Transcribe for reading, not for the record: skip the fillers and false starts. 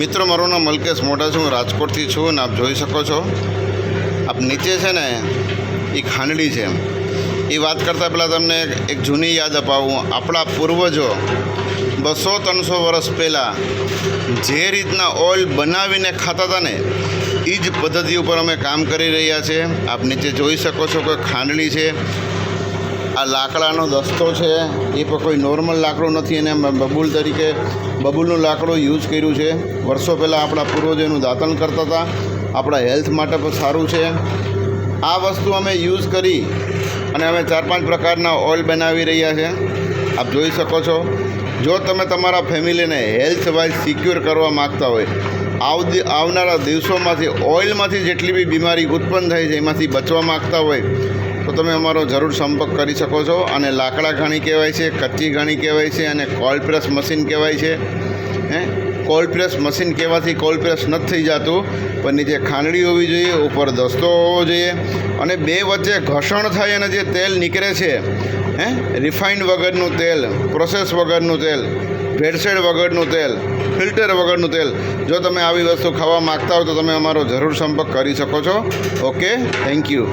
મિત્રો, મારું નામ મલકેશ મોટા છું, હું રાજકોટથી છું અને આપ જોઈ શકો છો આપ નીચે છે ને એ ખાંડડી છે. એ વાત કરતાં પહેલાં તમને એક જૂની યાદ અપાવું. આપણા પૂર્વજો 200-300 વર્ષ પહેલાં જે રીતના ઓઇલ બનાવીને ખાતા હતા ને એ જ પદ્ધતિ ઉપર અમે કામ કરી રહ્યા છીએ. આપ નીચે જોઈ શકો છો કે ખાંડડી છે, આ લાકડાનો દસ્તો છે, એ પણ કોઈ નોર્મલ લાકડું નથી, એને બબૂલ તરીકે બબૂલનું લાકડું યુઝ કર્યું છે. વર્ષો પહેલાં આપણા પૂર્વજો એનું દાંતણ કરતા હતા, આપણા હેલ્થ માટે પણ સારું છે. આ વસ્તુ અમે યુઝ કરી અને અમે 4-5 પ્રકારના ઓઇલ બનાવી રહ્યા છે. આપ જોઈ શકો છો. જો તમે તમારા ફેમિલીને હેલ્થ વાઇઝ સિક્યોર કરવા માગતા હોય, આવનારા દિવસોમાંથી ઓઇલમાંથી જેટલી બી બીમારી ઉત્પન્ન થાય છે એમાંથી બચવા માગતા હોય તો તમે અમારો જરૂર સંપર્ક કરી શકો છો. અને લાકડા ઘાણી કહેવાય છે, કચ્ચી ઘાણી કહેવાય છે અને કોલ્ડ પ્રેસ મશીન કહેવાય છે. કોલ્ડ પ્રેસ મશીન કહેવાથી કોલ્ડ પ્રેસ નથી થઈ જતું, પણ નીચે ખાંડડી હોવી જોઈએ, ઉપર દસ્તો હોવો જોઈએ અને બે વચ્ચે ઘર્ષણ થાય અને જે તેલ નીકળે છે, રિફાઇન્ડ વગરનું તેલ, પ્રોસેસ વગરનું તેલ, ભેળસેળ વગરનું તેલ, ફિલ્ટર વગરનું તેલ, જો તમે આવી વસ્તુ ખાવા માગતા હો તો તમે અમારો જરૂર સંપર્ક કરી શકો છો. Okay, thank you.